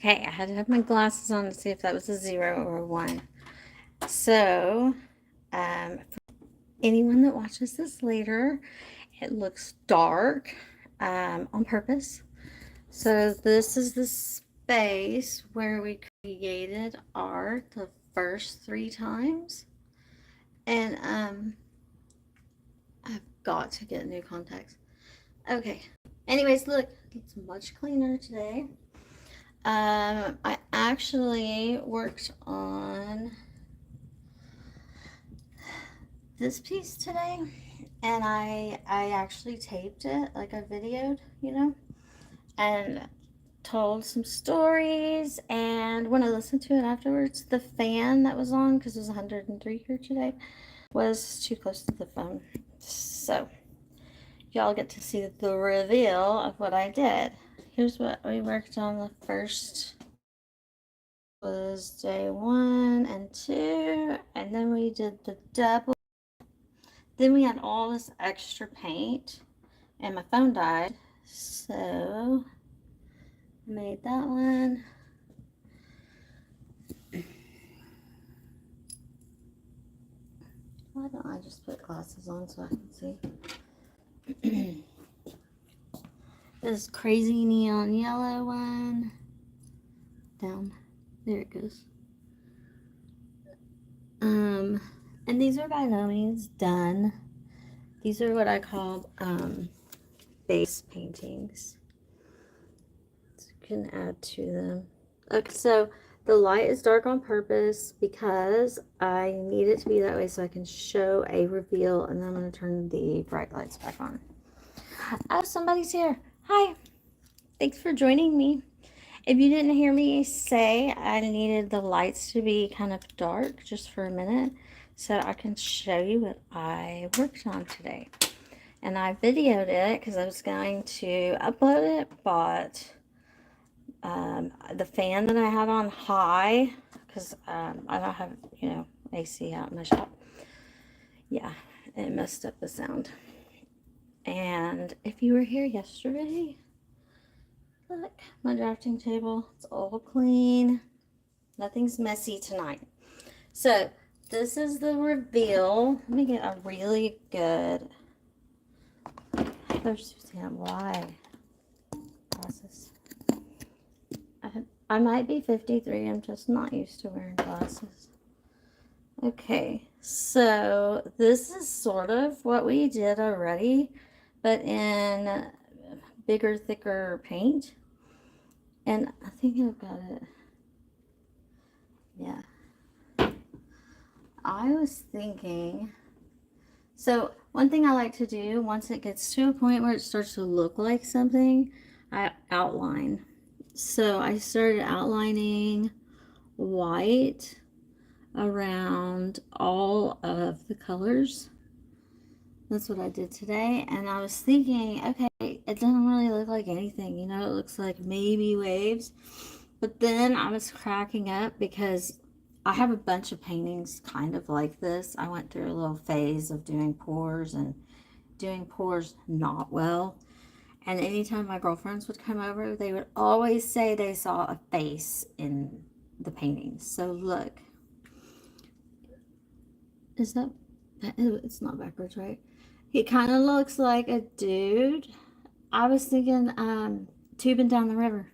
Okay, I had to have my glasses on to see if that was a 0 or a 1. So, for anyone that watches this later, it looks dark on purpose. So this is the space where we created art the first 3 times. And I've got to get new contacts. Okay. Anyways, look, it's much cleaner today. I actually worked on this piece today, and I actually taped it, like I videoed, and told some stories. And when I listened to it afterwards, the fan that was on, because it was 103 here today, was too close to the phone. So y'all get to see the reveal of what I did. Here's what we worked on. The first was day 1 and 2, and then we did the double. Then we had all this extra paint, and my phone died, so I made that one. Why don't I just put glasses on so I can see? This crazy neon yellow one. Down. There it goes. And these are by no means done. These are what I call base paintings. So you can add to them. Okay, so the light is dark on purpose because I need it to be that way so I can show a reveal, and then I'm going to turn the bright lights back on. Oh, somebody's here. Hi. Thanks for joining me. If you didn't hear me say, I needed the lights to be kind of dark just for a minute so I can show you what I worked on today. And I videoed it because I was going to upload it, but the fan that I had on high, because I don't have, AC out in my shop. Yeah, it messed up the sound. And if you were here yesterday, look, my drafting table, it's all clean. Nothing's messy tonight. So this is the reveal. Let me get a really good, there's Suzanne, why? Glasses. I might be 53, I'm just not used to wearing glasses. Okay, so this is sort of what we did already, but in bigger, thicker paint. And I think I've got it. Yeah. I was thinking, so one thing I like to do once it gets to a point where it starts to look like something, I outline. So I started outlining white around all of the colors. That's what I did today. And I was thinking, okay, it doesn't really look like anything, it looks like maybe waves. But then I was cracking up because I have a bunch of paintings kind of like this. I went through a little phase of doing pours and doing pours not well. And anytime my girlfriends would come over, they would always say they saw a face in the paintings. So look. Is that, it's not backwards, right? He kind of looks like a dude. I was thinking tubing down the river.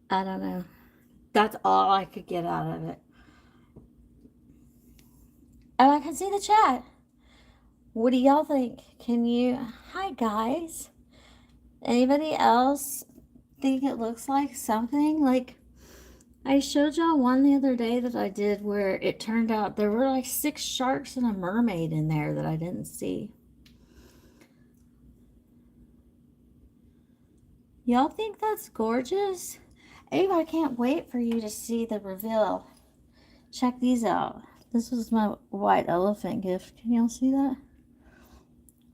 I don't know. That's all I could get out of it. Oh, I can see the chat. What do y'all think? Hi guys. Anybody else think it looks like something? Like, I showed y'all one the other day that I did where it turned out there were like 6 sharks and a mermaid in there that I didn't see. Y'all think that's gorgeous? Abe, I can't wait for you to see the reveal. Check these out. This was my white elephant gift. Can y'all see that?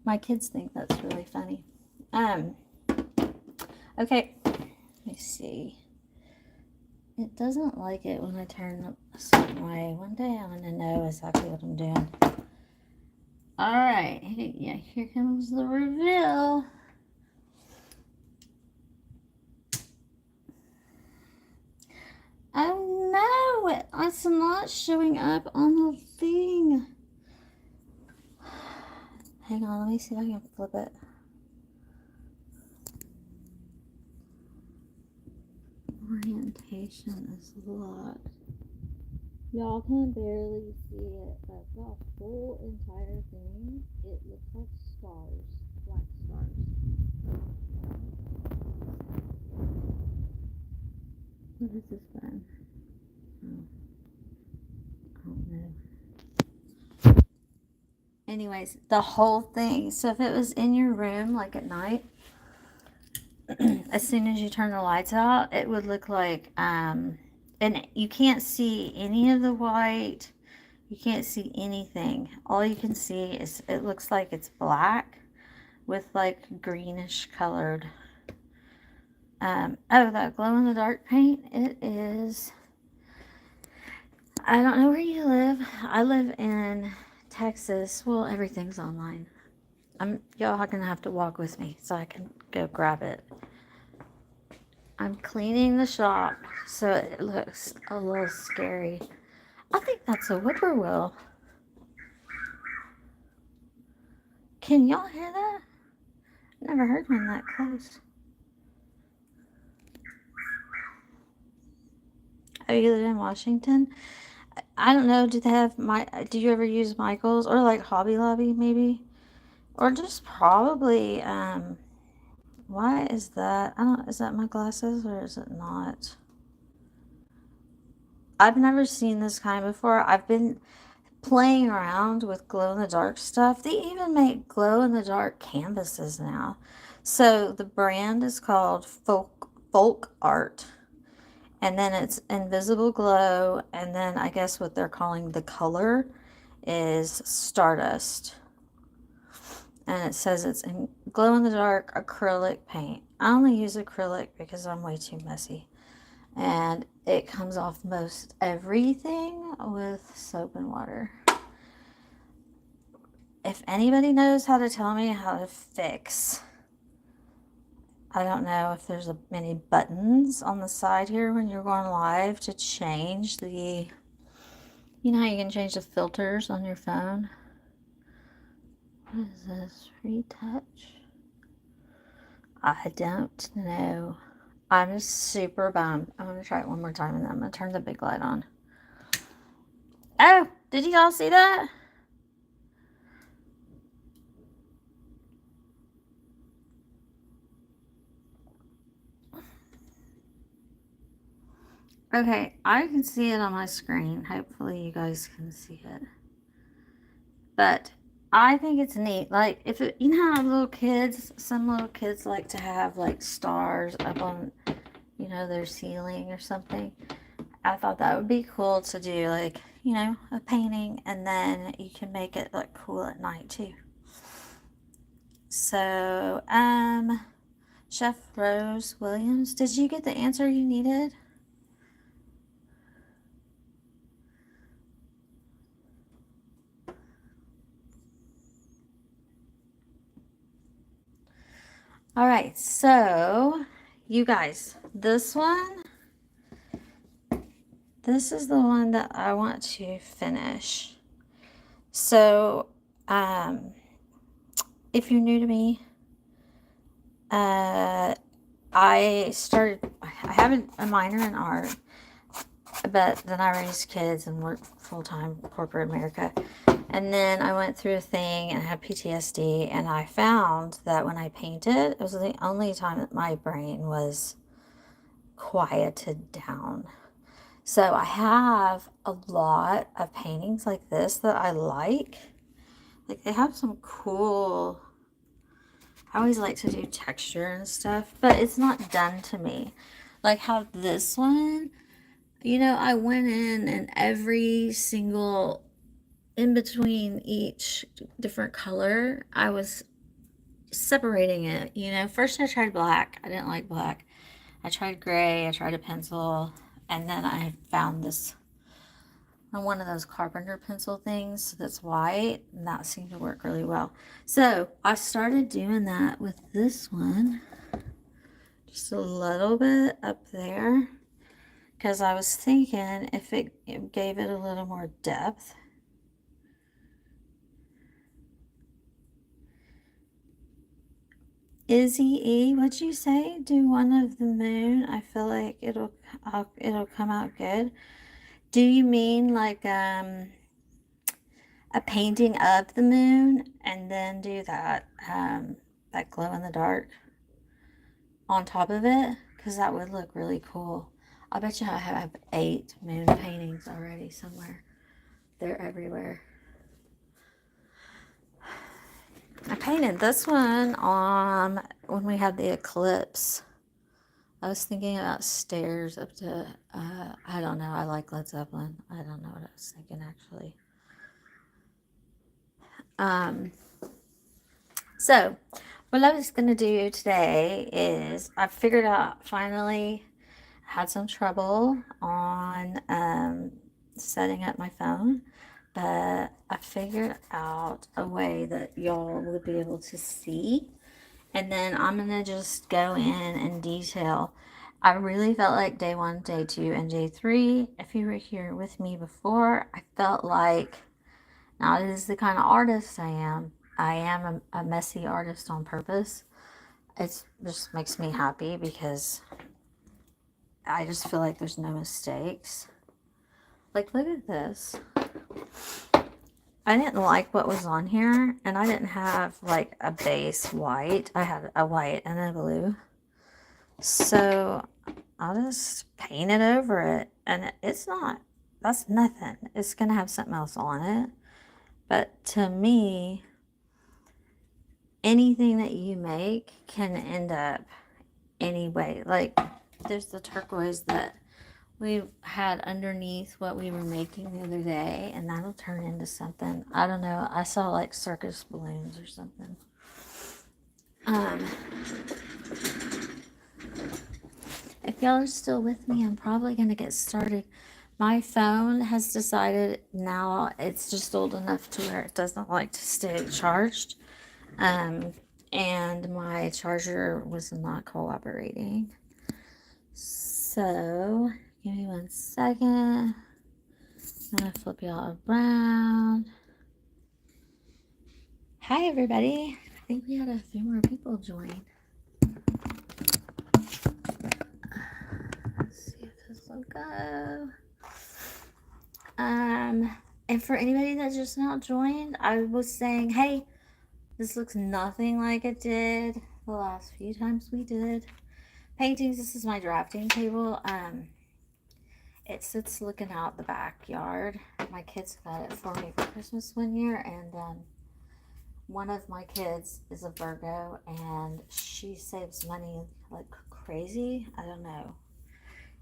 My kids think that's really funny. Okay, let me see. It doesn't like it when I turn it a certain way. One day I'm going to know exactly what I'm doing. Alright, yeah, here comes the reveal. It's not showing up on the thing. Hang on, let me see if I can flip it. Orientation is locked. Y'all can barely see it, but the whole entire thing, it looks like stars, black stars. What is this button? Oh, I don't know. Anyways, the whole thing. So if it was in your room, like at night, as soon as you turn the lights out, it would look like, and you can't see any of the white. You can't see anything. All you can see is it looks like it's black with like greenish colored. Oh, that glow in the dark paint. It is. I don't know where you live. I live in Texas. Well, everything's online. Y'all are gonna have to walk with me so I can go grab it. I'm cleaning the shop so it looks a little scary. I think that's a whippoorwill. Can y'all hear that? Never heard one that close. Oh, you live in Washington? I don't know. Do they have do you ever use Michael's or like Hobby Lobby maybe? Or just probably, why is that? Is that my glasses or is it not? I've never seen this kind before. I've been playing around with glow in the dark stuff. They even make glow in the dark canvases now. So the brand is called Folk Art. And then it's invisible glow. And then I guess what they're calling the color is Stardust. And it says it's in glow in the dark acrylic paint. I only use acrylic because I'm way too messy. And it comes off most everything with soap and water. If anybody knows how to tell me how to fix, I don't know if there's many buttons on the side here when you're going live to change the, you know how you can change the filters on your phone? What is this? Retouch? I don't know. I'm just super bummed. I'm going to try it one more time and then I'm going to turn the big light on. Oh, did you all see that? Okay, I can see it on my screen. Hopefully you guys can see it. But I think it's neat. Like, if it, you know how little kids, some little kids like to have like stars up on, you know, their ceiling or something. I thought that would be cool to do, like, you know, a painting, and then you can make it look cool at night too. So, Chef Rose Williams, did you get the answer you needed? All right, so you guys, this is the one that I want to finish. So, if you're new to me, I have a minor in art, but then I raised kids and worked full-time corporate America. And then I went through a thing and I had PTSD, and I found that when I painted, it was the only time that my brain was quieted down. So I have a lot of paintings like this that I like. Like, they have some cool, I always like to do texture and stuff, but it's not done to me. Like how this one, you know, I went in and every single, in between each different color, I was separating it. You know, first I tried black. I didn't like black. I tried gray. I tried a pencil. And then I found this, one of those carpenter pencil things that's white, and that seemed to work really well. So I started doing that with this one, just a little bit up there, because I was thinking if it gave it a little more depth. Izzy E, what'd you say? Do one of the moon. I feel like it'll come out good. Do you mean like a painting of the moon and then do that that glow in the dark on top of it? Because that would look really cool. I bet you I have 8 moon paintings already somewhere. They're everywhere. I painted this one on when we had the eclipse. I was thinking about stairs up to, I don't know, I like Led Zeppelin. I don't know what I was thinking actually. So what I was going to do today is I figured out, finally had some trouble on setting up my phone, but I figured out a way that y'all will be able to see. And then I'm going to just go in and detail. I really felt like day 1, day 2, and day 3, if you were here with me before, I felt like, now this is the kind of artist I am. I am a messy artist on purpose. It just makes me happy because I just feel like there's no mistakes. Like, look at this. I didn't like what was on here, and I didn't have like a base white. I had a white and a blue. So I'll just paint it over it, and it's not, that's nothing. It's going to have something else on it. But to me, anything that you make can end up anyway. Like, there's the turquoise that we had underneath what we were making the other day, and that'll turn into something. I don't know. I saw like circus balloons or something. If y'all are still with me, I'm probably going to get started. My phone has decided now it's just old enough to where it doesn't like to stay charged. And my charger was not cooperating. So, give me 1 second. I'm going to flip y'all around. Hi, everybody. I think we had a few more people join. Let's see if this will go. And for anybody that just not joined, I was saying, hey, this looks nothing like it did the last few times we did paintings. This is my drafting table. It sits looking out the backyard. My kids got it for me for Christmas one year, and one of my kids is a Virgo, and she saves money like crazy. I don't know.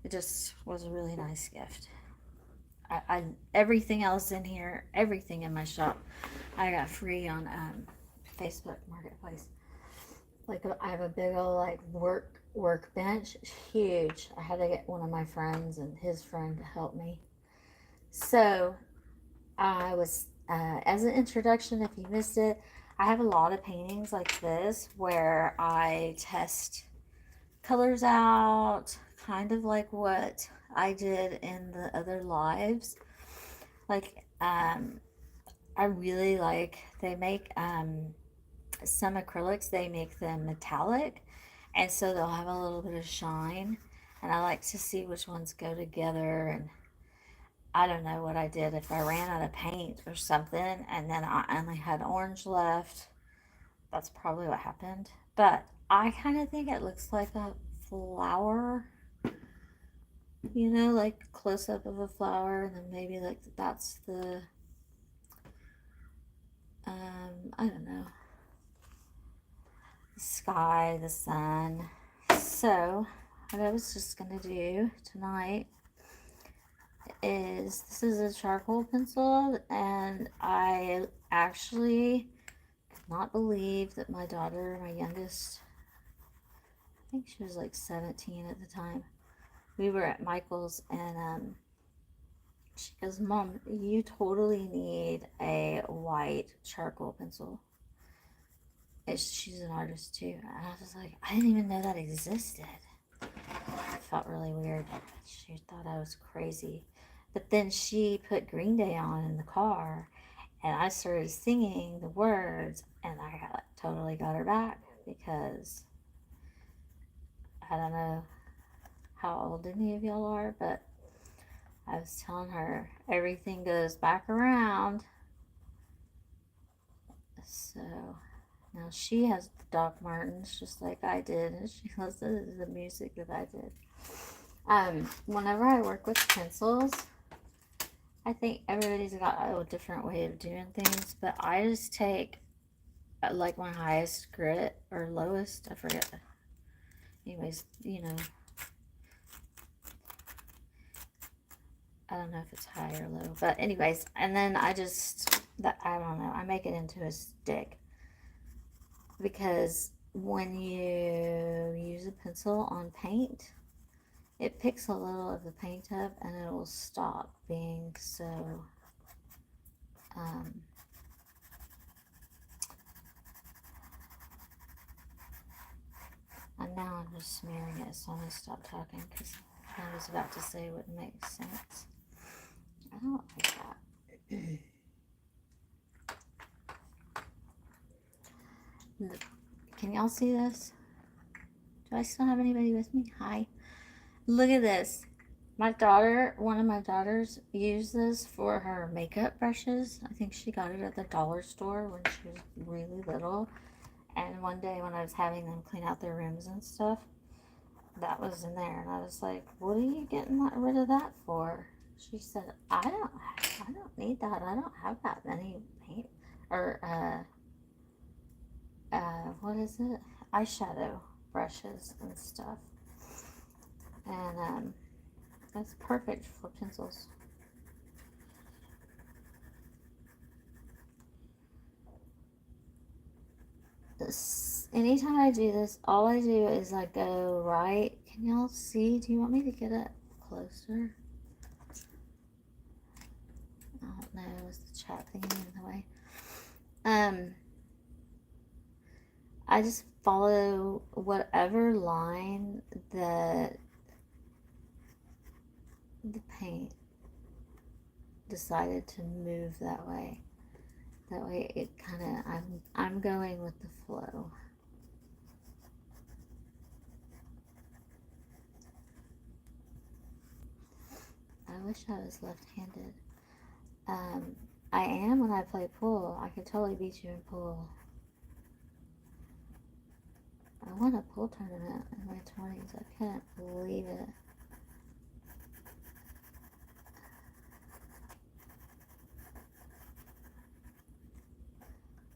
It just was a really nice gift. I everything else in here, everything in my shop, I got free on Facebook Marketplace. Like, I have a big old like workbench. It's huge. I had to get one of my friends and his friend to help me. So I was, as an introduction, if you missed it, I have a lot of paintings like this where I test colors out, kind of like what I did in the other lives. Like, I really like, they make some acrylics, they make them metallic, and so they'll have a little bit of shine, and I like to see which ones go together. And I don't know what I did, if I ran out of paint or something and then I only had orange left. That's probably what happened, but I kind of think it looks like a flower, you know, like close up of a flower, and then maybe like that's the I don't know, the sky, the sun. So what I was just gonna do tonight is, this is a charcoal pencil, and I actually could not believe that my daughter, my youngest, I think she was like 17 at the time, we were at Michael's, and she goes, Mom, you totally need a white charcoal pencil. She's an artist too. And I was like, I didn't even know that existed. felt really weird. She thought I was crazy. But then she put Green Day on in the car, and I started singing the words, and I totally got her back because I don't know how old any of y'all are, but I was telling her everything goes back around. So now she has the Doc Martens just like I did, and she listens to the music that I did. Whenever I work with pencils, I think everybody's got a different way of doing things, but I just take like my highest grit or lowest, I forget. Anyways, you know, I don't know if it's high or low, but anyways, and then I don't know, I make it into a stick, because when you use a pencil on paint, it picks a little of the paint up and it will stop being so and now I'm just smearing it, so I'm going to stop talking because I was about to say wouldn't make sense. I don't like that. Can y'all see this? Do I still have anybody with me? Hi. Look at this. One of my daughters used this for her makeup brushes. I think she got it at the dollar store when she was really little. And one day when I was having them clean out their rooms and stuff, that was in there. And I was like, what are you getting rid of that for? She said, I don't need that. I don't have that many paint or what is it? Eyeshadow brushes and stuff. And that's perfect for pencils. Anytime I do this, all I do is I go right. Can y'all see? Do you want me to get it closer? I don't know. Is the chat thing in the way? I just follow whatever line that the paint decided to move that way. That way it kind of, I'm going with the flow. I wish I was left-handed. I am when I play pool. I could totally beat you in pool. I won a pool tournament in my 20s. I couldn't believe it.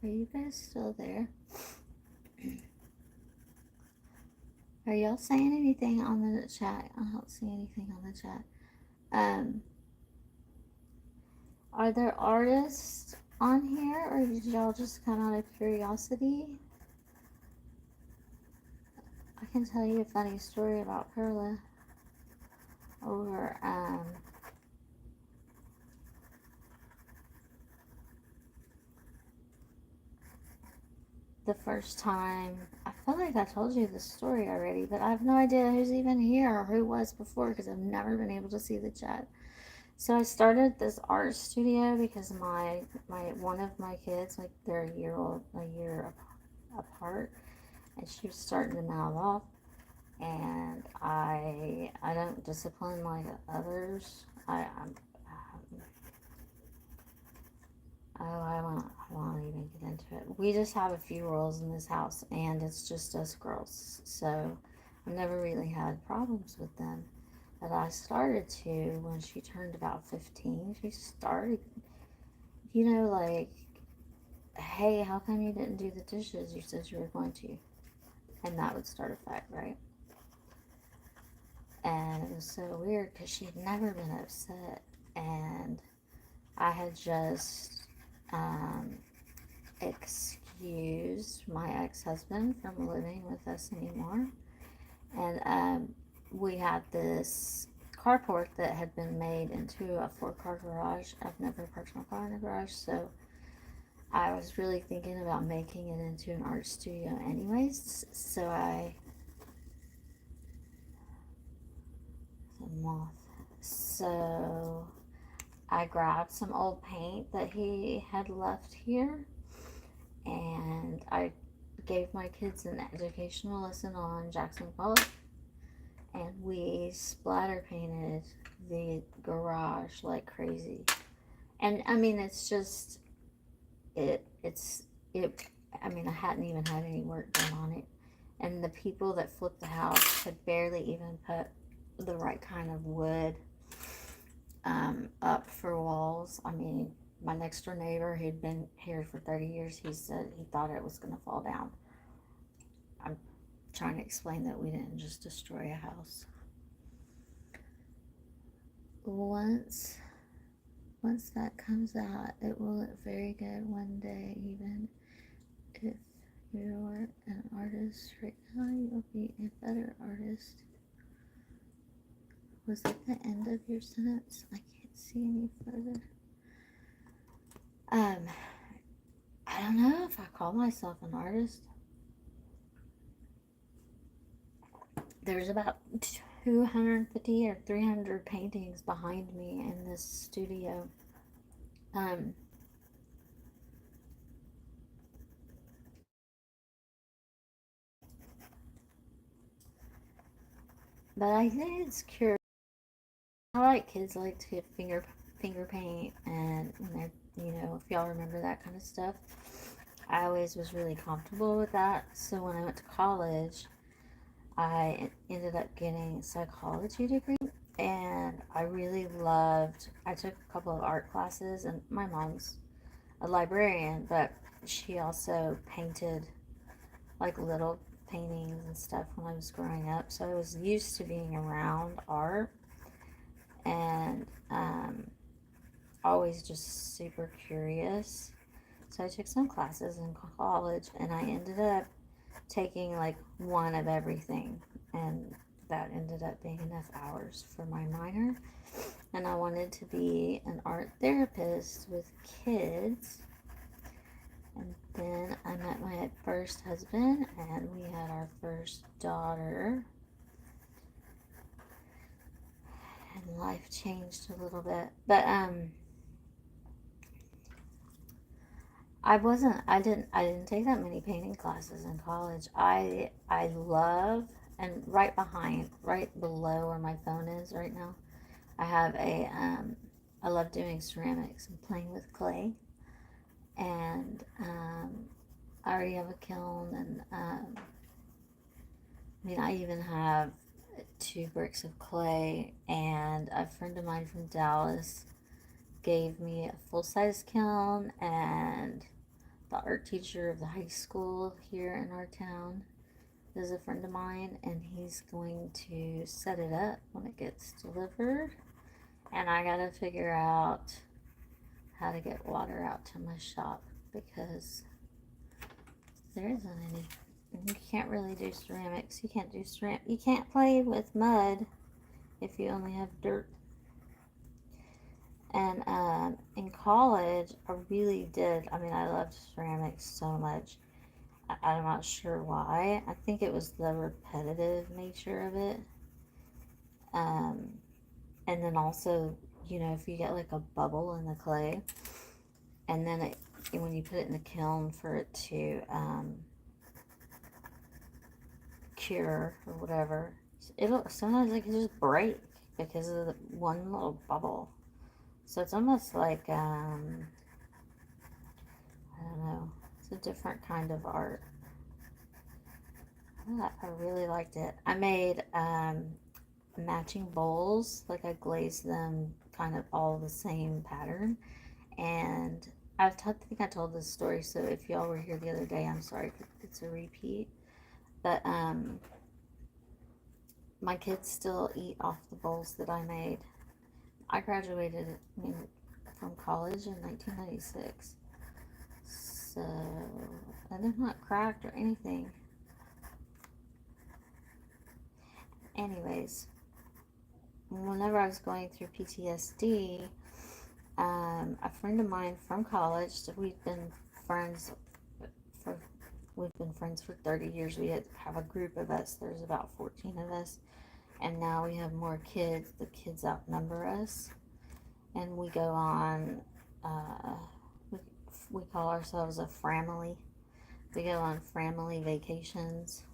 Are you guys still there? Are y'all saying anything on the chat? I don't see anything on the chat. Are there artists on here, or did y'all just come out of curiosity? I can tell you a funny story about Perla. Over the first time, I feel like I told you this story already, but I have no idea who's even here or who was before because I've never been able to see the chat. So I started this art studio because my one of my kids, like they're a year apart, and she was starting to mouth off, and I don't discipline like others. I won't even get into it. We just have a few rules in this house, and it's just us girls. So I've never really had problems with them. But I started to when she turned about 15. She started, you know, like, hey, how come you didn't do the dishes? You said you were going to. And that would start a fight, right? And it was so weird because she had never been upset. And I had just excused my ex-husband from living with us anymore. And we had this carport that had been made into a 4-car garage. I've never parked my car in a garage, so I was really thinking about making it into an art studio anyways. So I moth. So I grabbed some old paint that he had left here, and I gave my kids an educational lesson on Jackson Pollock, and we splatter painted the garage like crazy. And I mean, it's just it. I mean, I hadn't even had any work done on it, and the people that flipped the house had barely even put the right kind of wood up for walls. I mean, my next door neighbor, who'd been here for 30 years, he said he thought it was going to fall down. I'm trying to explain that we didn't just destroy a house. Once that comes out, it will look very good one day. Even if you're an artist right now, you'll be a better artist. Was that the end of your sentence? I can't see any further. I don't know if I call myself an artist. There's about 250 or 300 paintings behind me in this studio. But I think it's curious. I like kids like to finger paint, and when they're, if y'all remember that kind of stuff, I always was really comfortable with that. So when I went to college, I ended up getting a psychology degree, and I took a couple of art classes, and my mom's a librarian, but she also painted like little paintings and stuff when I was growing up, so I was used to being around art, and always just super curious. So I took some classes in college, and I ended up taking like one of everything, and that ended up being enough hours for my minor. And I wanted to be an art therapist with kids. And then I met my first husband, and we had our first daughter, and life changed a little bit. But I didn't take that many painting classes in college. I love, and right below where my phone is right now, I have I love doing ceramics and playing with clay. And I already have a kiln, and I even have 2 bricks of clay, and a friend of mine from Dallas gave me a full-size kiln, and the art teacher of the high school here in our town is a friend of mine, and he's going to set it up when it gets delivered. And I gotta figure out how to get water out to my shop, because there isn't any. You can't really do ceramics. You can't play with mud if you only have dirt. And in college, I really did. I loved ceramics so much. I'm not sure why. I think it was the repetitive nature of it. And then also, if you get like a bubble in the clay, and then when you put it in the kiln for it to cure or whatever, sometimes it can just break because of the one little bubble. So it's almost like I don't know, it's a different kind of art. I really liked it. I made matching bowls, like I glazed them kind of all the same pattern, and I think I told this story, so if y'all were here the other day, I'm sorry if it's a repeat. But my kids still eat off the bowls that I made. I graduated from college in 1996. So, and they're not cracked or anything. Anyways, whenever I was going through PTSD, a friend of mine from college, so we've been friends for 30 years. We have a group of us. There's about 14 of us. And now we have more kids. The kids outnumber us. And we go on, we call ourselves a family. We go on family vacations.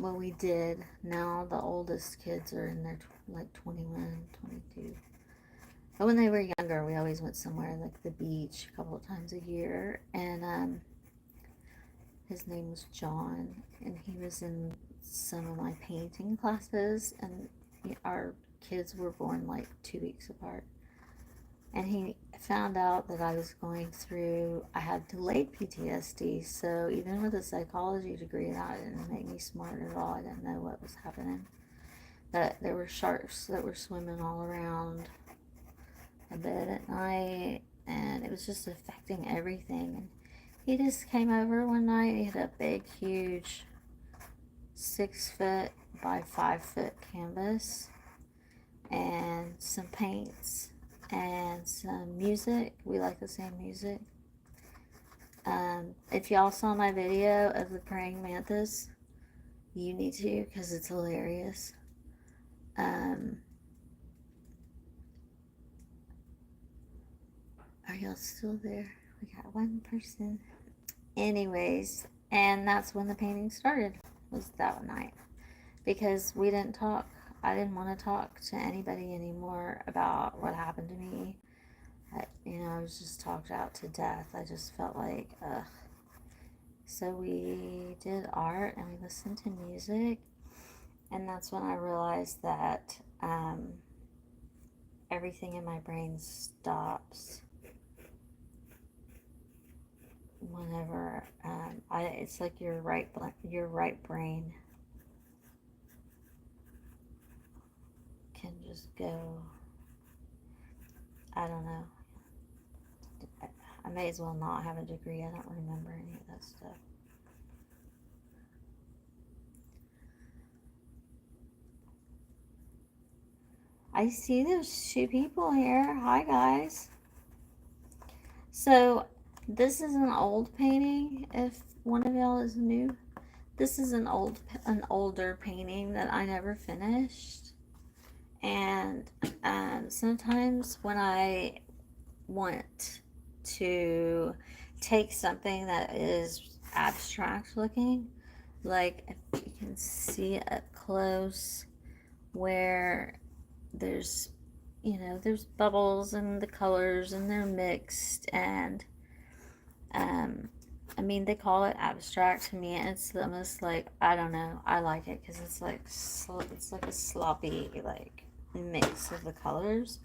Well, we did. Now the oldest kids are in their like 21, 22. But when they were younger, we always went somewhere like the beach a couple of times a year. And his name was John, and he was in some of my painting classes, and our kids were born like 2 weeks apart. And he found out that I was going through, I had delayed PTSD. So even with a psychology degree, that didn't make me smart at all. I didn't know what was happening. That there were sharks that were swimming all around a bit at night, and it was just affecting everything. And he just came over one night. He had a big, huge 6-foot by 5-foot canvas and some paints and some music. We like the same music. If y'all saw my video of the praying mantis, you need to, because it's hilarious. Are y'all still there? We got one person. Anyways, and that's when the painting started, was that night. Because we didn't talk. I didn't want to talk to anybody anymore about what happened to me. I was just talked out to death. I just felt like, ugh. So we did art and we listened to music. And that's when I realized that everything in my brain stops whenever it's like your right brain can just go, I don't know. I may as well not have a degree. I don't remember any of that stuff. I see there's 2 people here. Hi, guys. So this is an old painting, if one of y'all is new. This is an older painting that I never finished. And sometimes when I want to take something that is abstract looking, like if you can see it up close, where there's there's bubbles and the colors and they're mixed, and I mean, they call it abstract. To me, it's almost like, I don't know, I like it because it's like a sloppy like mix of the colors.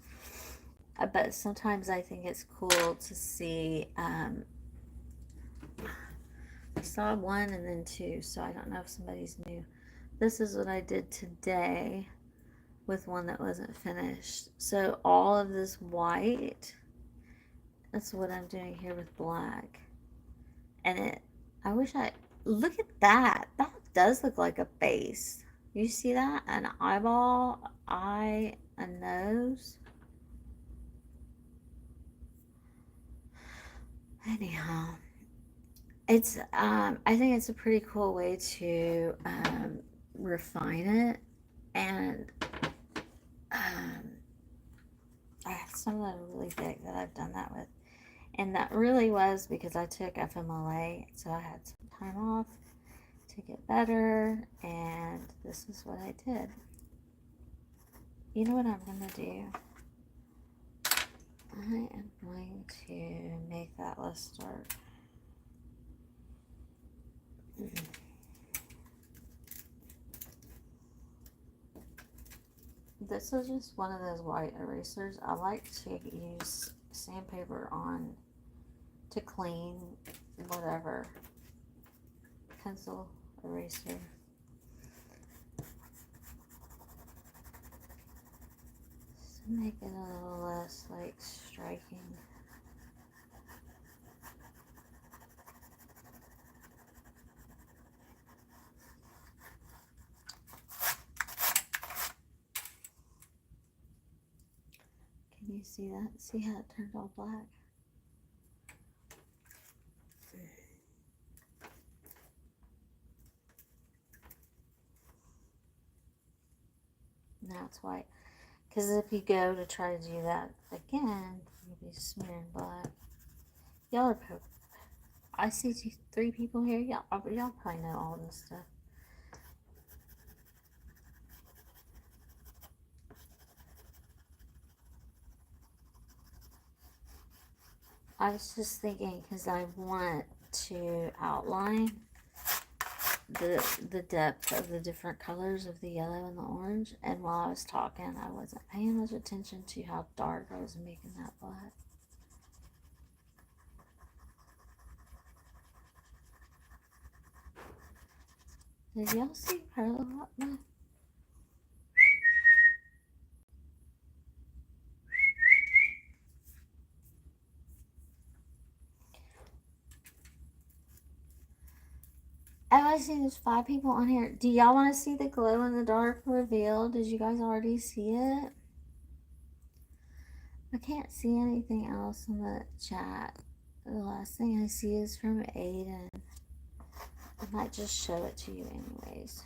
But sometimes I think it's cool to see, I saw 1 and then 2, so I don't know if somebody's new. This is what I did today with one that wasn't finished. So all of this white, that's what I'm doing here with black. And look at that. That does look like a face. You see that? An eyeball, eye, a nose. Anyhow, it's I think it's a pretty cool way to refine it. And I have some that are really big that I've done that with. And that really was because I took FMLA, so I had some time off to get better, and this is what I did. You know what I'm going to do? I am going to make that less dark. This is just one of those white erasers. I like to use sandpaper to clean whatever. Pencil eraser. To make it a little less like striking. Can you see that? See how it turned all black? now it's white. Because if you go to try to do that again, you'll be smearing black. Y'all are I see 3 people here. Y'all probably know all this stuff. I was just thinking because I want to outline the depth of the different colors of the yellow and the orange. And while I was talking, I wasn't paying much attention to how dark I was making that black. Did y'all see Pearl? I see there's 5 people on here. Do y'all want to see the glow in the dark reveal? Did you guys already see it? I can't see anything else in the chat. The last thing I see is from Aiden. I might just show it to you anyways.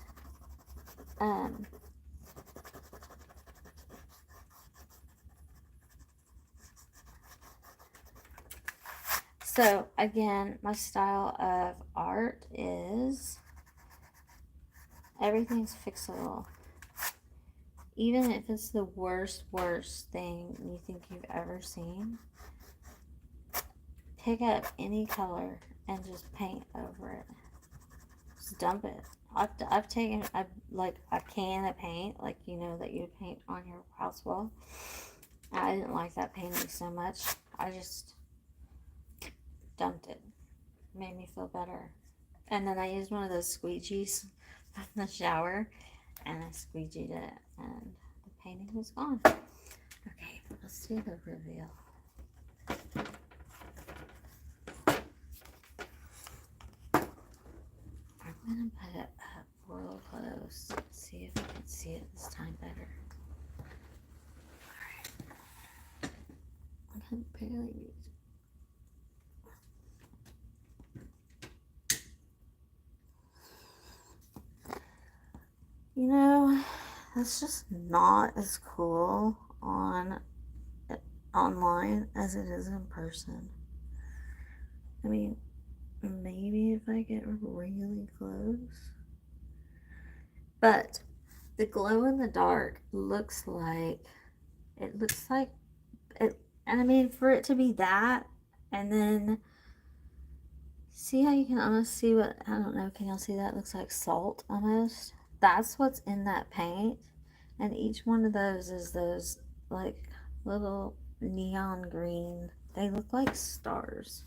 So again, my style of art is everything's fixable. Even if it's the worst thing you think you've ever seen, pick up any color and just paint over it. Just dump it. I've taken like a can of paint, like you know that you paint on your house wall. I didn't like that painting so much. I just dumped it. Made me feel better. And then I used one of those squeegees from the shower, and I squeegeed it, and the painting was gone. Okay, let's do the reveal. I'm gonna put it up real close. See if I can see it this time better. Alright. I can barely read. You know, that's just not as cool online as it is in person. I mean, maybe if I get really close. But the glow in the dark looks like it, and I mean, for it to be that, and then see how you can almost see what, I don't know, can y'all see that? It looks like salt almost. That's what's in that paint, and each one of those is those like little neon green, they look like stars.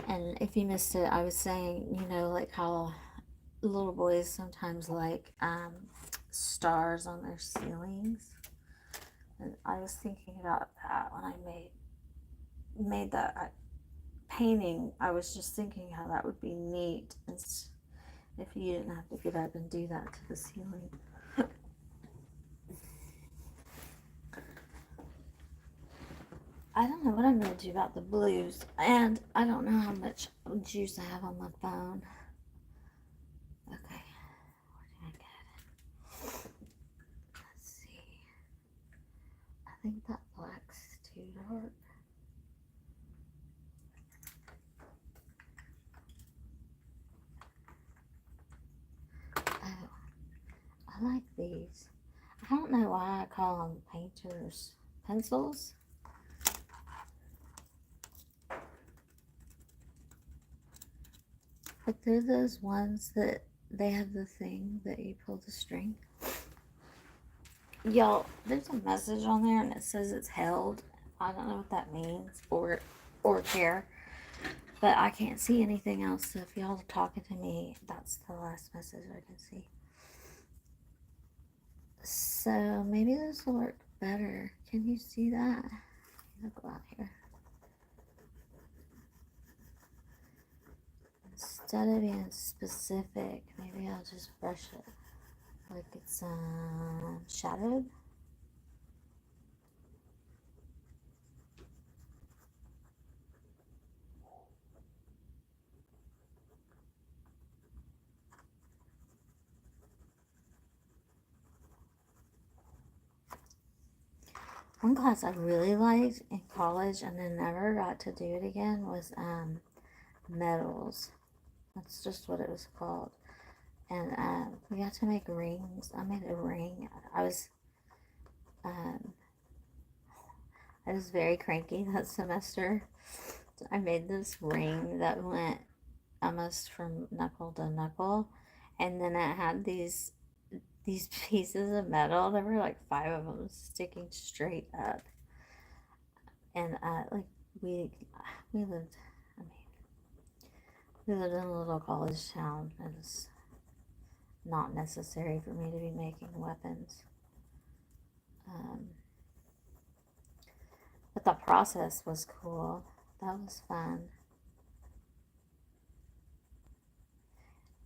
And if you missed it, I was saying, you know, like how little boys sometimes like stars on their ceilings, and I was thinking about that when I made that painting. I was just thinking how that would be neat, and if you didn't have to get up and do that to the ceiling. I don't know what I'm going to do about the blues, and I don't know how much juice I have on my phone. Okay, where did I get it? Let's see. I think that black's too dark. Oh, I like these. I don't know why I call them painter's pencils. But they're those ones that they have the thing that you pull the string. Y'all, there's a message on there and it says it's held. I don't know what that means or care. But I can't see anything else. So if y'all are talking to me, that's the last message I can see. So maybe this will work better. Can you see that? I'll go out here. Instead of being specific, maybe I'll just brush it like it's shadowed. One class I really liked in college and then never got to do it again was metals. That's just what it was called. And we got to make rings. I made a ring. Um, I was very cranky that semester. I made this ring that went almost from knuckle to knuckle, and then it had these pieces of metal. There were like 5 of them sticking straight up, and like we we lived. I mean, we lived in a little college town. It was not necessary for me to be making weapons. Um, but the process was cool. That was fun.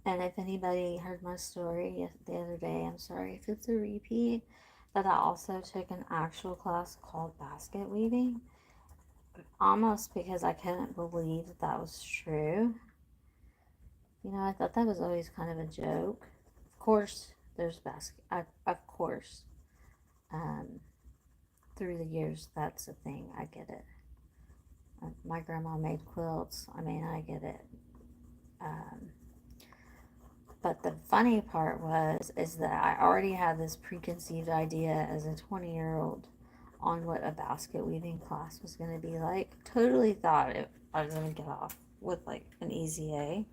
And if anybody heard my story the other day, I'm sorry if it's a repeat, but I also took an actual class called basket weaving, almost because I couldn't believe that that was true. You know, I thought that was always kind of a joke. Of course, there's of course, um, through the years, that's a thing. I get it. My grandma made quilts. I mean, I get it. Um, but the funny part is that I already had this preconceived idea as a 20-year-old on what a basket weaving class was going to be like. Totally thought I was going to get off with like an easy A.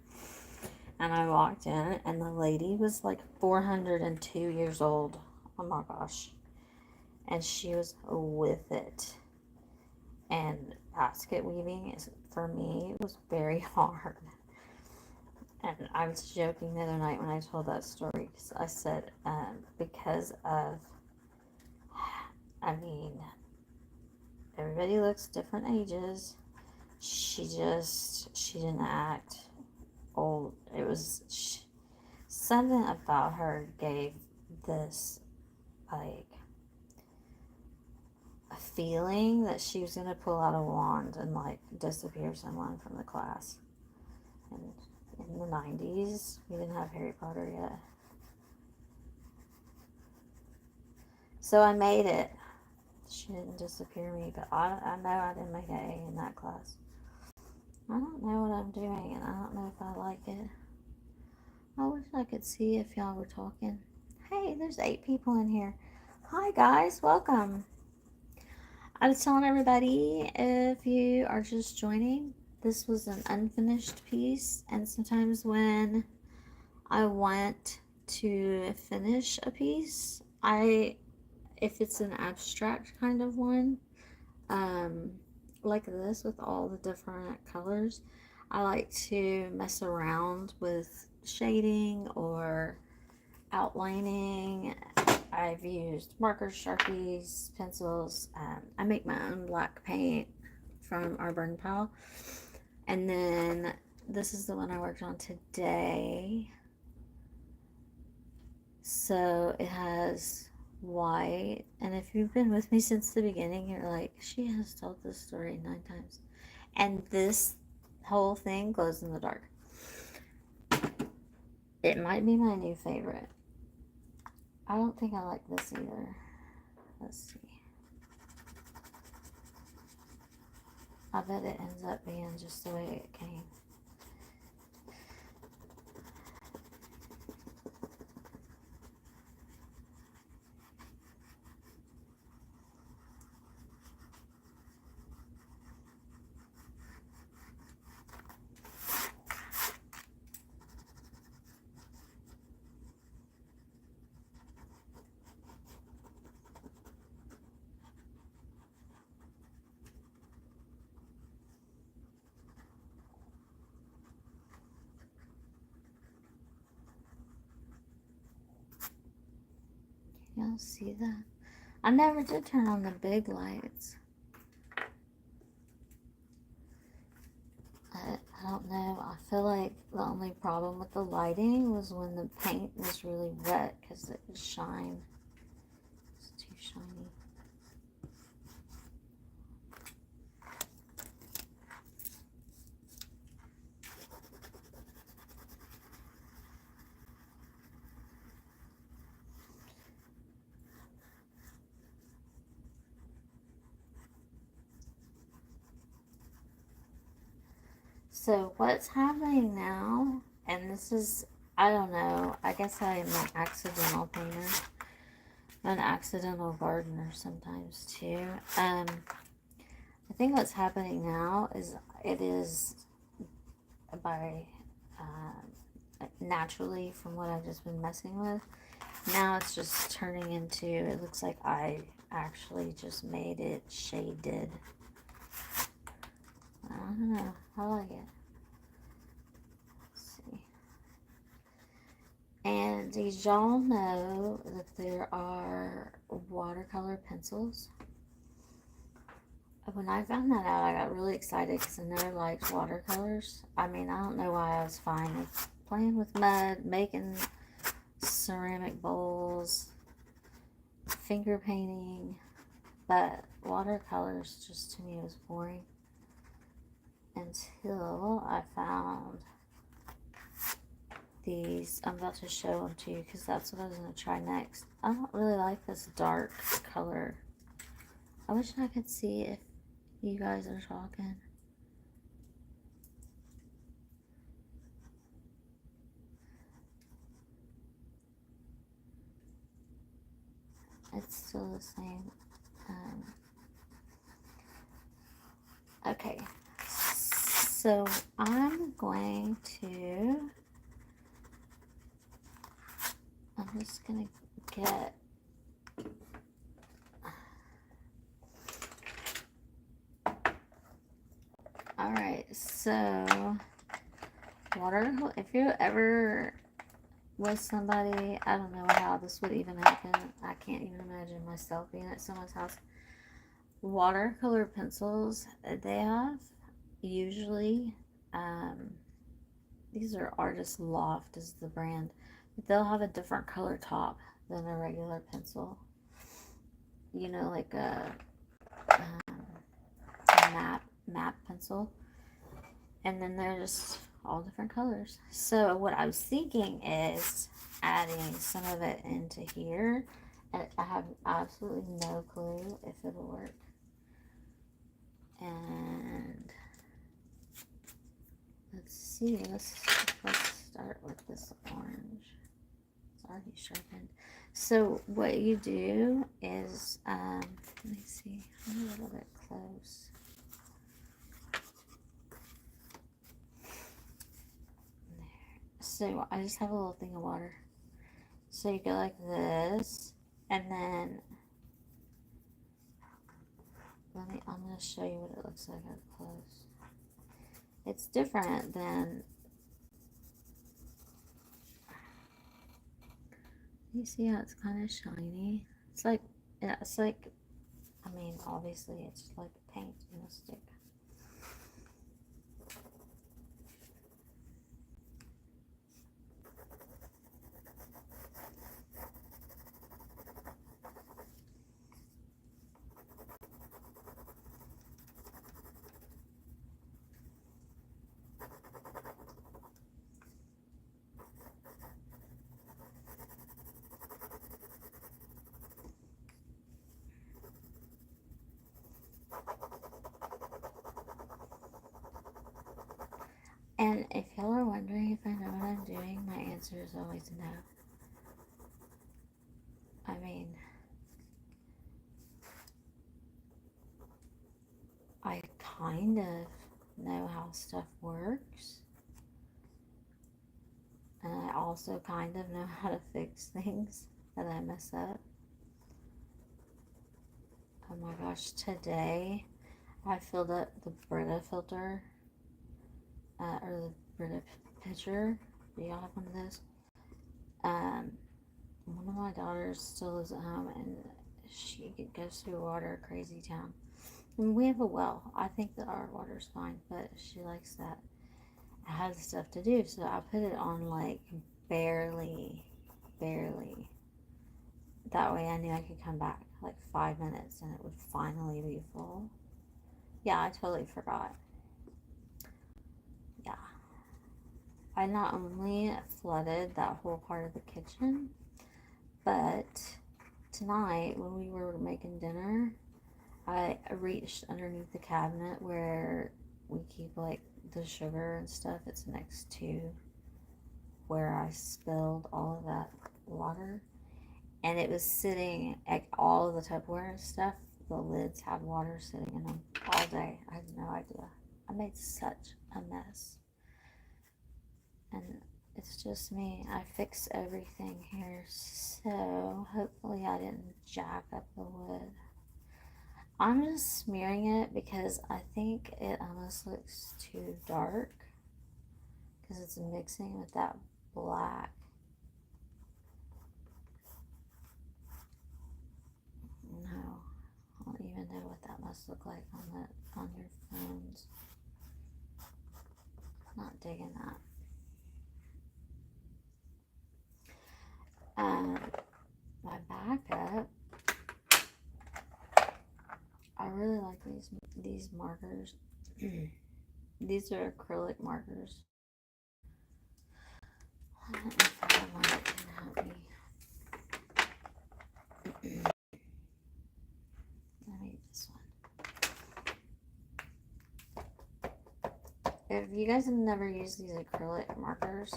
And I walked in, and the lady was like 402 years old. Oh my gosh. And she was with it. And basket weaving for me, was very hard. And I was joking the other night when I told that story, because I said, because of, I mean, everybody looks different ages. She didn't act old. It was, something about her gave this, like, a feeling that she was going to pull out a wand and, like, disappear someone from the class. And in the 90s, we didn't have Harry Potter yet. So I made it. She didn't disappear me, but I know I didn't make an A in that class. I don't know what I'm doing, and I don't know if I like it. I wish I could see if y'all were talking. Hey, there's 8 people in here. Hi, guys. Welcome. I was telling everybody, if you are just joining, this was an unfinished piece, and sometimes when I want to finish a piece, if it's an abstract kind of one, like this with all the different colors, I like to mess around with shading or outlining. I've used markers, Sharpies, pencils. I make my own black paint from our burn pile. And then this is the one I worked on today. So it has white, and if you've been with me since the beginning, you're like, she has told this story 9 times. And this whole thing glows in the dark. It might be my new favorite. I don't think I like this either. Let's see. I bet it ends up being just the way it came. Y'all see that? I never did turn on the big lights. I don't know. I feel like the only problem with the lighting was when the paint was really wet because it would shine. It's too shiny. So what's happening now, and this is, I don't know, I guess I am an accidental painter, an accidental gardener sometimes too. I think what's happening now is it is by naturally from what I've just been messing with. Now it's just turning into, it looks like I actually just made it shaded. I don't know, I like it. Let's see. And did y'all know that there are watercolor pencils? When I found that out, I got really excited because I never liked watercolors. I mean, I don't know why. I was fine with playing with mud, making ceramic bowls, finger painting, but watercolors just to me was boring until I found these. I'm about to show them to you because that's what I was going to try next. I don't really like this dark color. I wish I could see if you guys are talking. It's still the same. Okay, so I'm just gonna get alright, so if you ever with somebody, I don't know how this would even happen. I can't even imagine myself being at someone's house. Watercolor pencils, they have usually, these are Artist Loft is the brand, but they'll have a different color top than a regular pencil. You know, like a map pencil. And then they're just all different colors. So what I was thinking is adding some of it into here. And I have absolutely no clue if it'll work. And let's see, let's start with this orange. It's already sharpened. So what you do is, let me see, I'm a little bit close. There. So I just have a little thing of water. So you go like this, and then I'm going to show you what it looks like up close. It's different than, you see how it's kind of shiny? It's like, I mean, obviously it's like paint in a stick. And if y'all are wondering if I know what I'm doing, my answer is always no. I mean, I kind of know how stuff works. And I also kind of know how to fix things that I mess up. Oh my gosh, today I filled up the Brita filter, or the Brita pitcher. Do y'all have one of those? One of my daughters still lives at home, and she goes through water crazy town. And we have a well. I think that our water's fine, but she likes that. I have stuff to do, so I put it on like barely. That way I knew I could come back like 5 minutes and it would finally be full. Yeah, I totally forgot. Yeah. I not only flooded that whole part of the kitchen, but tonight when we were making dinner, I reached underneath the cabinet where we keep like the sugar and stuff. It's next to where I spilled all of that water. And it was sitting at all of the Tupperware and stuff. The lids had water sitting in them all day. I had no idea. I made such a mess. And it's just me. I fix everything here. So hopefully I didn't jack up the wood. I'm just smearing it because I think it almost looks too dark because it's mixing with that black. No, I don't even know what that must look like on your phones. Not digging that. My backup. I really like these markers. These are acrylic markers. I don't know if I have one that can help me. Let me use this one. If you guys have never used these acrylic markers,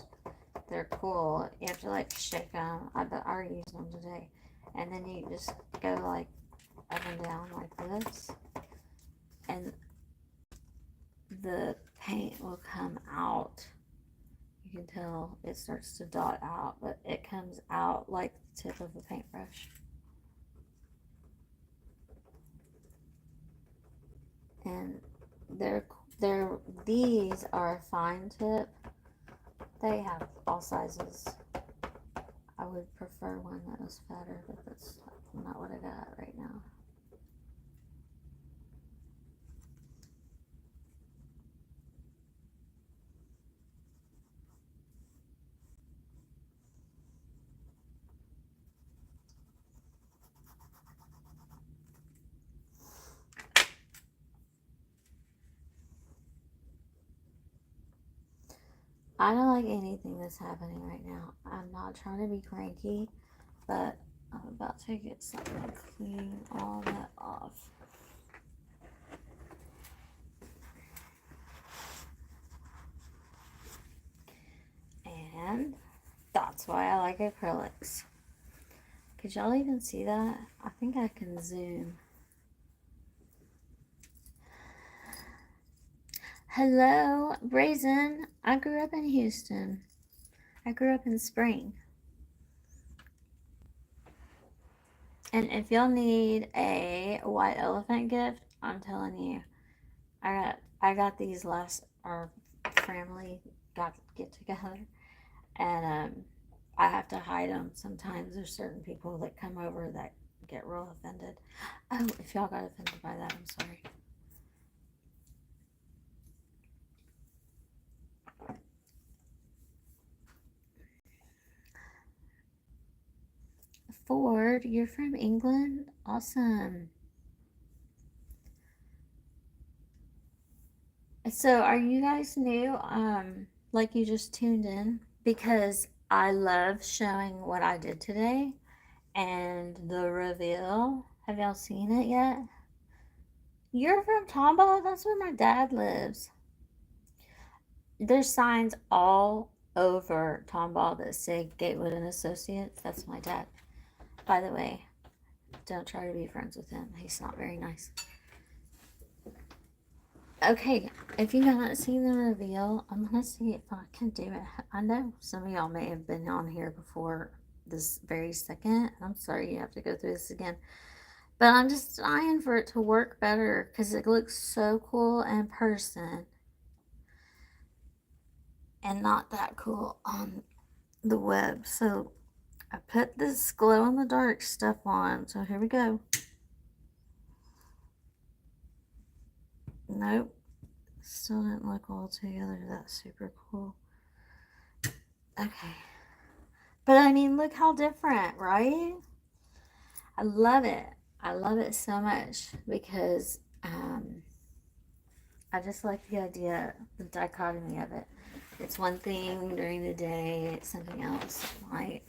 they're cool. You have to like shake them. I already used them today. And then you just go like up and down like this. And the paint will come out. You can tell it starts to dot out, but it comes out like the tip of a paintbrush. And these are a fine tip. They have all sizes. I would prefer one that was fatter, but that's not what I got right now. I don't like anything that's happening right now. I'm not trying to be cranky, but I'm about to get something to clean all that off. And that's why I like acrylics. Could y'all even see that? I think I can zoom. Hello, Brazen. I grew up in Houston. I grew up in Spring. And if y'all need a white elephant gift, I'm telling you, I got these our family got to get together, and I have to hide them sometimes. There's certain people that come over that get real offended. Oh, if y'all got offended by that, I'm sorry. Ford, you're from England? Awesome. So are you guys new? Like you just tuned in? Because I love showing what I did today and the reveal. Have y'all seen it yet? You're from Tomball? That's where my dad lives. There's signs all over Tomball that say Gatewood and Associates. That's my dad. By the way, don't try to be friends with him. He's not very nice. Okay, if you haven't seen the reveal, I'm going to see if I can do it. I know some of y'all may have been on here before this very second. I'm sorry you have to go through this again. But I'm just dying for it to work better because it looks so cool in person. And not that cool on the web. So I put this glow in the dark stuff on. So here we go. Nope. Still didn't look all together that super cool. Okay. But I mean, look how different, right? I love it. I love it so much because I just like the idea, the dichotomy of it. It's one thing during the day, it's something else at night.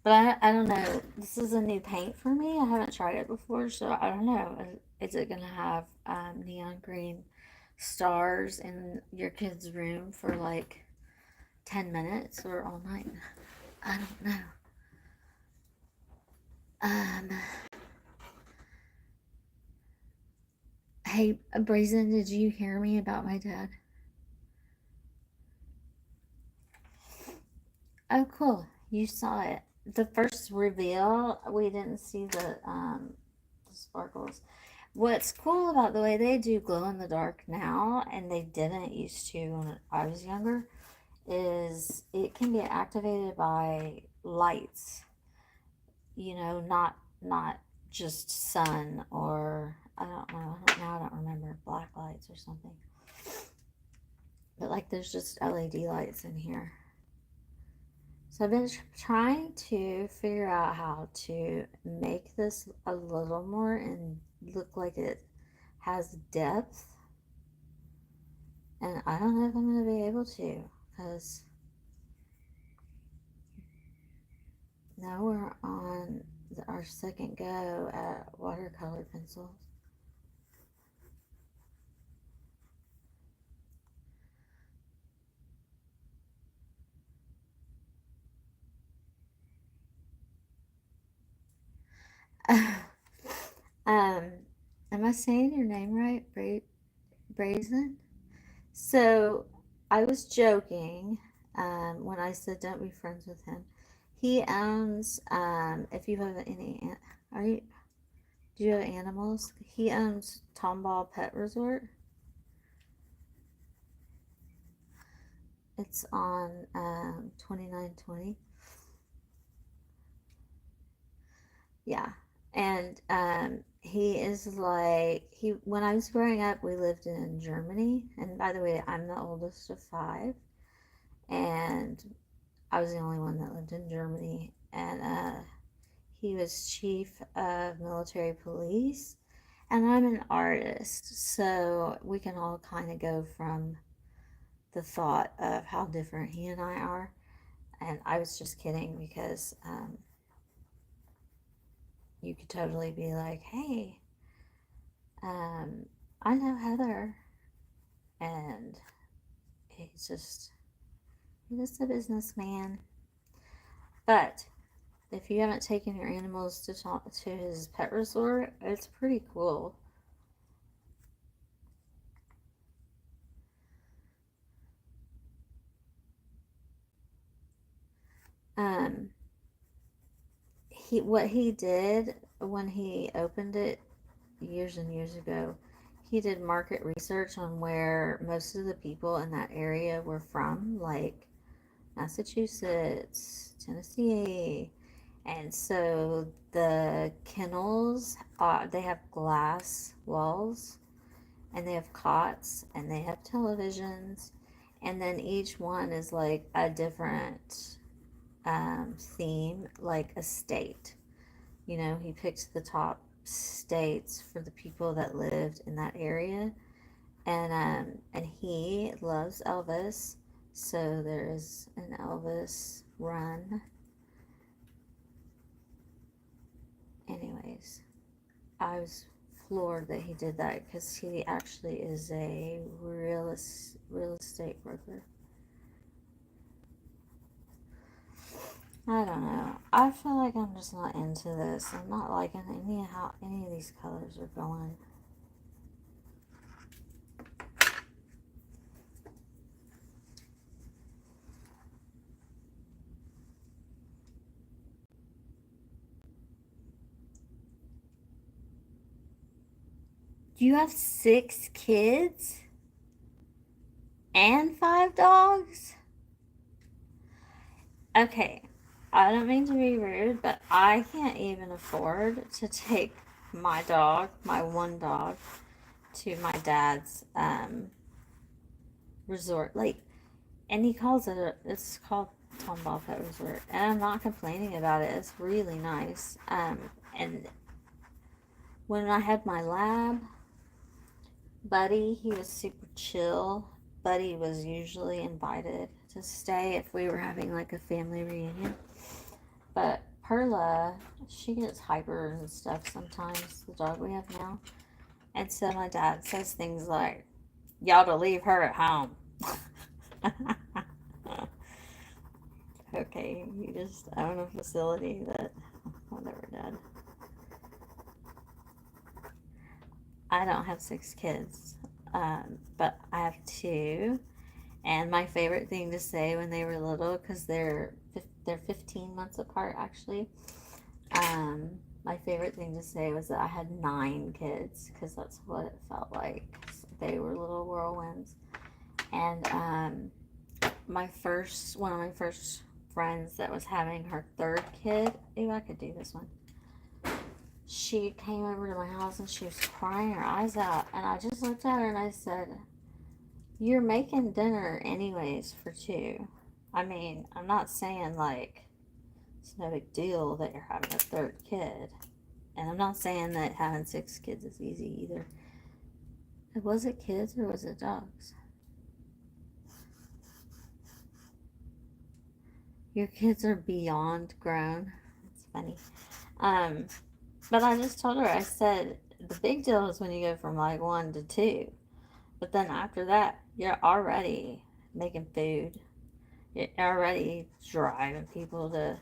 But I don't know. This is a new paint for me. I haven't tried it before, so I don't know. Is it going to have neon green stars in your kid's room for like 10 minutes or all night. I don't know. Hey, Brazen, did you hear me about my dad? Oh, cool. You saw it. The first reveal, we didn't see the sparkles. What's cool about the way they do glow in the dark now, and they didn't used to when I was younger, is it can be activated by lights. You know, not just sun or I don't know. Now I don't remember, black lights or something. But like, there's just LED lights in here. So I've been trying to figure out how to make this a little more and look like it has depth. And I don't know if I'm going to be able to, because now we're on our second go at watercolor pencils. Am I saying your name right? Brazen? So I was joking when I said don't be friends with him. He owns, if you have any, do you have animals? He owns Tomball Pet Resort. It's on 2920. Yeah. And he is like, when I was growing up, we lived in Germany. And by the way, I'm the oldest of five. And I was the only one that lived in Germany. And he was chief of military police. And I'm an artist. So we can all kind of go from the thought of how different he and I are. And I was just kidding because you could totally be like, hey, I know Heather. And he's just a businessman. But if you haven't taken your animals to his pet resort, it's pretty cool. Um, what he did when he opened it years and years ago, he did market research on where most of the people in that area were from, like Massachusetts, Tennessee. And so the kennels, they have glass walls, and they have cots, and they have televisions, and then each one is like a different theme, like a state. You know, he picked the top states for the people that lived in that area, and he loves Elvis, so there's an Elvis run. Anyways, I was floored that he did that because he actually is a real estate broker. I don't know. I feel like I'm just not into this. I'm not liking how any of these colors are going. You have 6 kids and 5 dogs? Okay, I don't mean to be rude, but I can't even afford to take my dog, my one dog, to my dad's resort. Like, and he calls it, it's called Tomball Pet Resort. And I'm not complaining about it. It's really nice. And when I had my lab, Buddy, he was super chill. Buddy was usually invited to stay if we were having like a family reunion. But Perla, she gets hyper and stuff sometimes, the dog we have now. And so my dad says things like, y'all to leave her at home. Okay, you just own a facility that, whatever, Dad. I don't have 6 kids, but I have 2. And my favorite thing to say when they were little, because they're 15 months apart actually. My favorite thing to say was that I had 9 kids, because that's what it felt like. They were little whirlwinds. And one of my first friends that was having her 3rd kid. Ooh, I could do this one. She came over to my house and she was crying her eyes out, and I just looked at her and I said, "You're making dinner anyways for 2. I mean, I'm not saying like it's no big deal that you're having a 3rd kid, and I'm not saying that having 6 kids is easy either. Was it kids or was it dogs? Your kids are beyond grown." It's funny. But I just told her, I said, the big deal is when you go from like 1 to 2. But then after that, you're already making food. You're already driving people to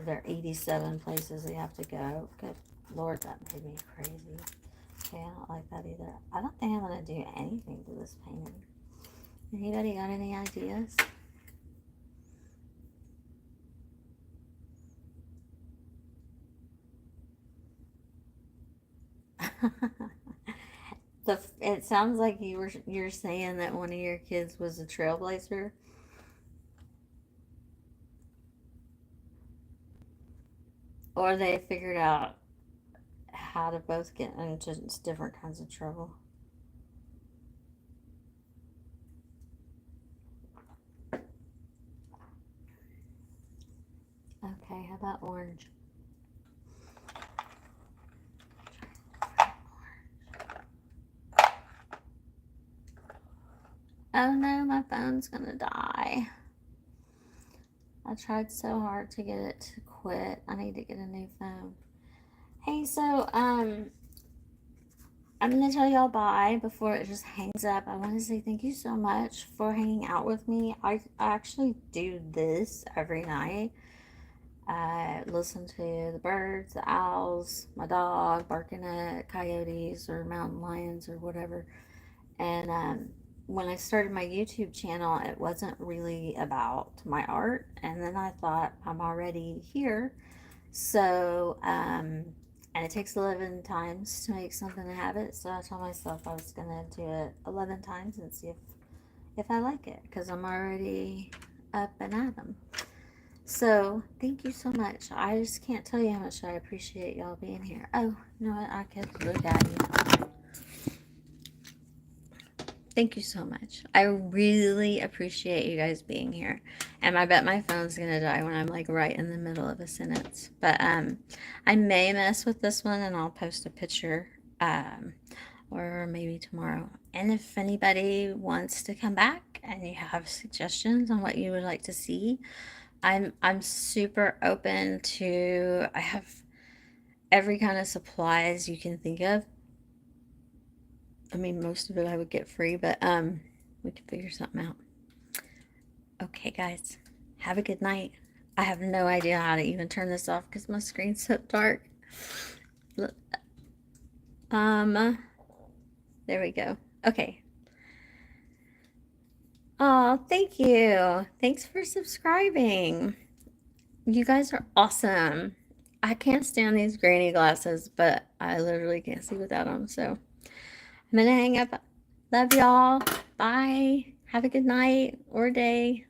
their 87 places they have to go. Good Lord, that made me crazy. Okay, I don't like that either. I don't think I'm going to do anything to this painting. Anybody got any ideas? It sounds like you're saying that one of your kids was a trailblazer. Or they figured out how to both get into different kinds of trouble. Okay, how about orange? Oh no, my phone's gonna die. I tried so hard to get it to quit. I need to get a new phone. Hey, so I'm gonna tell y'all bye before it just hangs up. I want to say thank you so much for hanging out with me. I actually do this every night. I listen to the birds, the owls, my dog barking at coyotes or mountain lions or whatever. And when I started my YouTube channel, it wasn't really about my art. And then I thought, I'm already here. So, and it takes 11 times to make something a habit. So I told myself I was going to do it 11 times and see if I like it, because I'm already up and at them. So, thank you so much. I just can't tell you how much I appreciate y'all being here. Oh, you know what? I could look at you. Thank you so much. I really appreciate you guys being here. And I bet my phone's going to die when I'm like right in the middle of a sentence. But I may mess with this one and I'll post a picture or maybe tomorrow. And if anybody wants to come back and you have suggestions on what you would like to see, I'm super open to, I have every kind of supplies you can think of. I mean, most of it I would get free, but we can figure something out. Okay, guys, have a good night. I have no idea how to even turn this off because my screen's so dark. There we go. Okay. Oh, thank you. Thanks for subscribing. You guys are awesome. I can't stand these grainy glasses, but I literally can't see without them, so I'm gonna hang up. Love y'all. Bye. Have a good night or day.